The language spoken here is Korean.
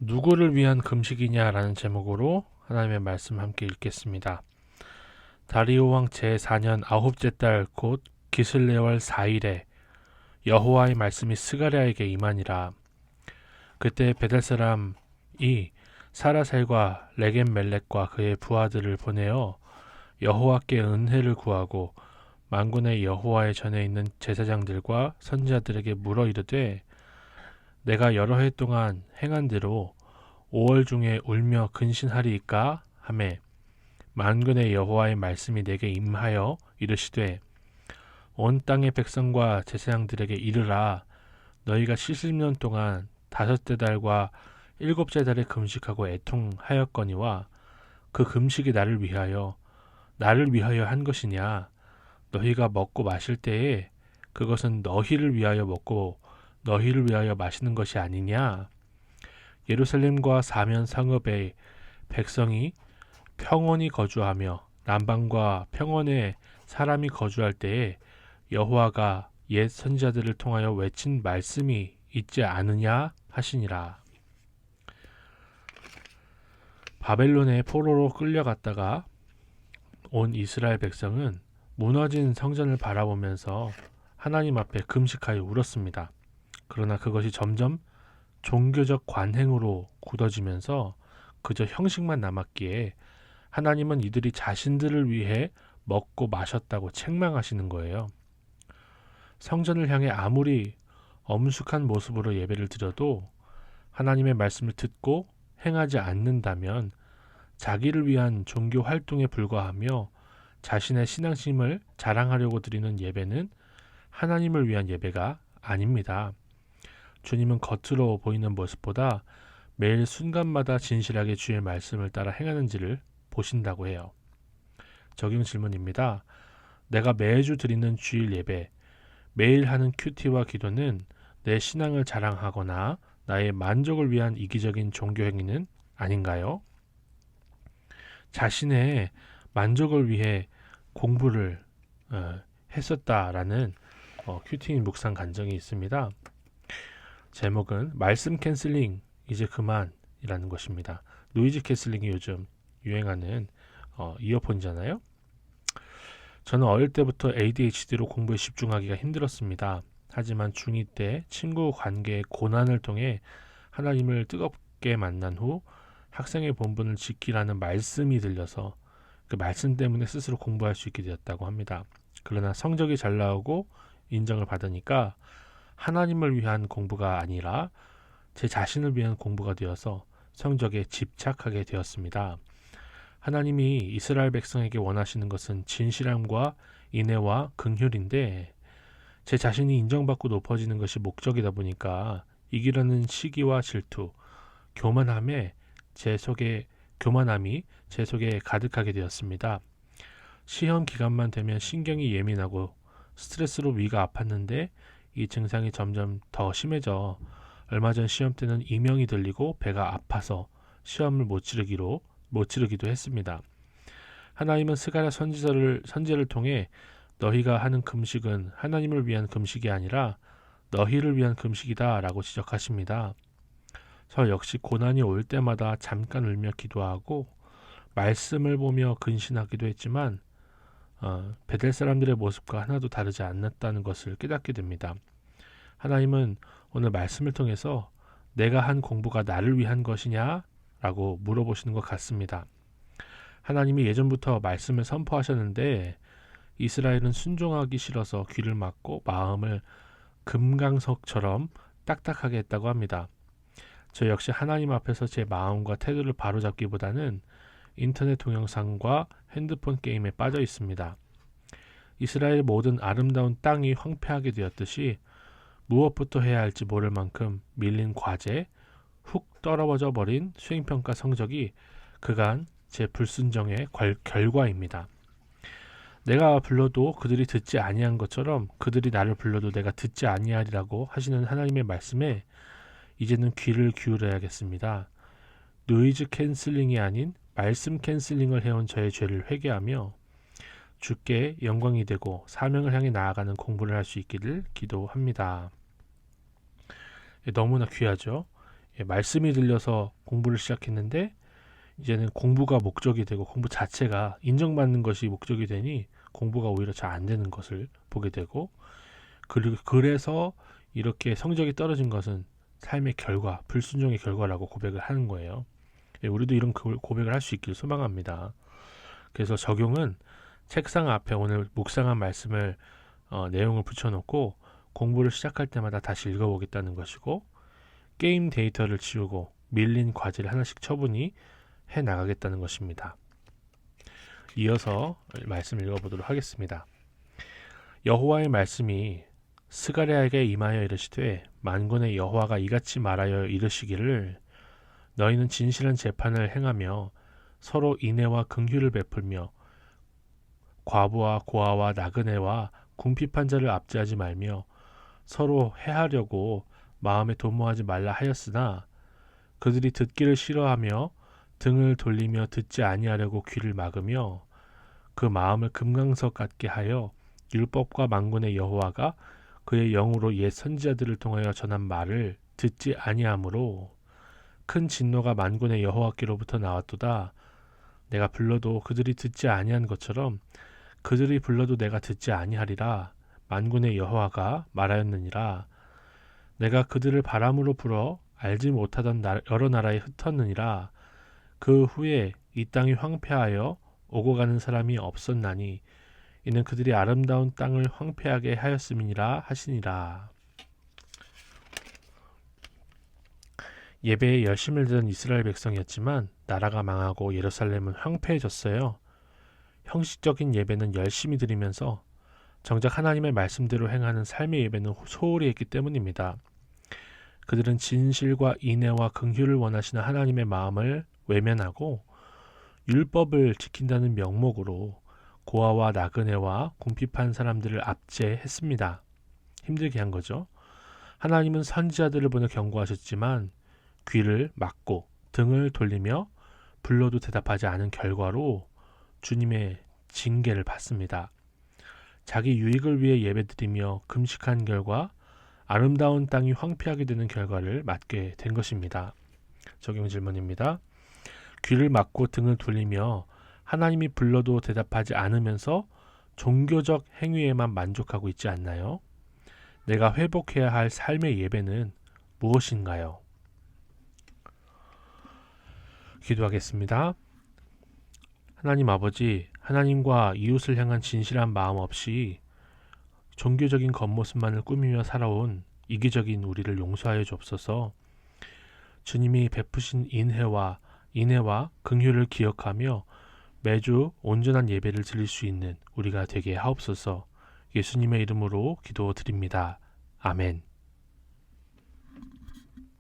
누구를 위한 금식이냐라는 제목으로 하나님의 말씀 함께 읽겠습니다. 다리오 왕 제4년 아홉째 달 곧 기슬레월 4일에 여호와의 말씀이 스가랴에게 임하니라. 그때 베델 사람이 사라셀과 레겜멜렉과 그의 부하들을 보내어 여호와께 은혜를 구하고 만군의 여호와의 전에 있는 제사장들과 선지자들에게 물어 이르되 내가 여러 해 동안 행한 대로 5월 중에 울며 근신하리이까 하매 만군의 여호와의 말씀이 내게 임하여 이르시되 온 땅의 백성과 제사장들에게 이르라. 너희가 70년 동안 다섯째 달과 일곱째 달에 금식하고 애통하였거니와 그 금식이 나를 위하여 한 것이냐. 너희가 먹고 마실 때에 그것은 너희를 위하여 먹고 너희를 위하여 마시는 것이 아니냐. 예루살렘과 사면 성읍의 백성이 평온히 거주하며 남방과 평원에 사람이 거주할 때에 여호와가 옛 선지자들을 통하여 외친 말씀이 있지 않으냐 하시니라. 바벨론의 포로로 끌려갔다가 온 이스라엘 백성은 무너진 성전을 바라보면서 하나님 앞에 금식하여 울었습니다. 그러나 그것이 점점 종교적 관행으로 굳어지면서 그저 형식만 남았기에 하나님은 이들이 자신들을 위해 먹고 마셨다고 책망하시는 거예요. 성전을 향해 아무리 엄숙한 모습으로 예배를 드려도 하나님의 말씀을 듣고 행하지 않는다면 자기를 위한 종교 활동에 불과하며 자신의 신앙심을 자랑하려고 드리는 예배는 하나님을 위한 예배가 아닙니다. 주님은 겉으로 보이는 모습보다 매일 순간마다 진실하게 주의 말씀을 따라 행하는지를 보신다고 해요. 적용 질문입니다. 내가 매주 드리는 주일 예배, 매일 하는 큐티와 기도는 내 신앙을 자랑하거나 나의 만족을 위한 이기적인 종교 행위는 아닌가요? 자신의 만족을 위해 공부를 했었다라는 큐티 묵상 간증이 있습니다. 제목은 말씀 캔슬링 이제 그만이라는 것입니다. 노이즈 캔슬링이 요즘 유행하는 이어폰이잖아요. 저는 어릴 때부터 ADHD로 공부에 집중하기가 힘들었습니다. 하지만 중2 때 친구 관계의 고난을 통해 하나님을 뜨겁게 만난 후 학생의 본분을 지키라는 말씀이 들려서 그 말씀 때문에 스스로 공부할 수 있게 되었다고 합니다. 그러나 성적이 잘 나오고 인정을 받으니까 하나님을 위한 공부가 아니라 제 자신을 위한 공부가 되어서 성적에 집착하게 되었습니다. 하나님이 이스라엘 백성에게 원하시는 것은 진실함과 인애와 긍휼인데 제 자신이 인정받고 높아지는 것이 목적이다 보니까 이기려는 시기와 질투, 교만함이 제 속에 가득하게 되었습니다. 시험 기간만 되면 신경이 예민하고 스트레스로 위가 아팠는데 이 증상이 점점 더 심해져 얼마 전 시험 때는 이명이 들리고 배가 아파서 시험을 못 치르기도 했습니다. 하나님은 스가랴 선지자를 통해 너희가 하는 금식은 하나님을 위한 금식이 아니라 너희를 위한 금식이다 라고 지적하십니다. 저 역시 고난이 올 때마다 잠깐 울며 기도하고 말씀을 보며 근신하기도 했지만 베델 사람들의 모습과 하나도 다르지 않았다는 것을 깨닫게 됩니다. 하나님은 오늘 말씀을 통해서 내가 한 공부가 나를 위한 것이냐? 라고 물어보시는 것 같습니다. 하나님이 예전부터 말씀을 선포하셨는데 이스라엘은 순종하기 싫어서 귀를 막고 마음을 금강석처럼 딱딱하게 했다고 합니다. 저 역시 하나님 앞에서 제 마음과 태도를 바로잡기보다는 인터넷 동영상과 핸드폰 게임에 빠져 있습니다. 이스라엘 모든 아름다운 땅이 황폐하게 되었듯이 무엇부터 해야 할지 모를 만큼 밀린 과제, 훅 떨어져 버린 수행평가 성적이 그간 제 불순종의 결과입니다. 내가 불러도 그들이 듣지 아니한 것처럼 그들이 나를 불러도 내가 듣지 아니하리라고 하시는 하나님의 말씀에 이제는 귀를 기울여야겠습니다. 노이즈 캔슬링이 아닌 말씀 캔슬링을 해온 저의 죄를 회개하며 주께 영광이 되고 사명을 향해 나아가는 공부를 할 수 있기를 기도합니다. 너무나 귀하죠. 말씀이 들려서 공부를 시작했는데 이제는 공부가 목적이 되고 공부 자체가 인정받는 것이 목적이 되니 공부가 오히려 잘 안 되는 것을 보게 되고, 그리고 그래서 이렇게 성적이 떨어진 것은 삶의 결과, 불순종의 결과라고 고백을 하는 거예요. 우리도 이런 고백을 할 수 있길 소망합니다. 그래서 적용은 책상 앞에 오늘 묵상한 말씀을 내용을 붙여놓고 공부를 시작할 때마다 다시 읽어보겠다는 것이고, 게임 데이터를 지우고 밀린 과제를 하나씩 처분히 해나가겠다는 것입니다. 이어서 말씀 읽어보도록 하겠습니다. 여호와의 말씀이 스가랴에게 임하여 이르시되 만군의 여호와가 이같이 말하여 이르시기를 너희는 진실한 재판을 행하며 서로 인애와 긍휼을 베풀며 과부와 고아와 나그네와 궁핍한 자를 압제하지 말며 서로 해하려고 마음에 도모하지 말라 하였으나 그들이 듣기를 싫어하며 등을 돌리며 듣지 아니하려고 귀를 막으며 그 마음을 금강석 같게 하여 율법과 만군의 여호와가 그의 영으로 옛 선지자들을 통하여 전한 말을 듣지 아니하므로 큰 진노가 만군의 여호와께로부터 나왔도다. 내가 불러도 그들이 듣지 아니한 것처럼 그들이 불러도 내가 듣지 아니하리라. 만군의 여호와가 말하였느니라. 내가 그들을 바람으로 불어 알지 못하던 여러 나라에 흩었느니라. 그 후에 이 땅이 황폐하여 오고 가는 사람이 없었나니 이는 그들이 아름다운 땅을 황폐하게 하였음이니라 하시니라. 예배에 열심을 들은 이스라엘 백성이었지만 나라가 망하고 예루살렘은 황폐해졌어요. 형식적인 예배는 열심히 드리면서 정작 하나님의 말씀대로 행하는 삶의 예배는 소홀히 했기 때문입니다. 그들은 진실과 인애와 긍휼을 원하시는 하나님의 마음을 외면하고 율법을 지킨다는 명목으로 고아와 나그네와 궁핍한 사람들을 압제했습니다. 힘들게 한 거죠. 하나님은 선지자들을 보내 경고하셨지만 귀를 막고 등을 돌리며 불러도 대답하지 않은 결과로 주님의 징계를 받습니다. 자기 유익을 위해 예배드리며 금식한 결과 아름다운 땅이 황폐하게 되는 결과를 맞게 된 것입니다. 적용 질문입니다. 귀를 막고 등을 돌리며 하나님이 불러도 대답하지 않으면서 종교적 행위에만 만족하고 있지 않나요? 내가 회복해야 할 삶의 예배는 무엇인가요? 기도하겠습니다. 하나님 아버지, 하나님과 이웃을 향한 진실한 마음 없이 종교적인 겉모습만을 꾸미며 살아온 이기적인 우리를 용서하여 주옵소서. 주님이 베푸신 인애와 긍휼을 기억하며 매주 온전한 예배를 드릴 수 있는 우리가 되게 하옵소서. 예수님의 이름으로 기도드립니다. 아멘.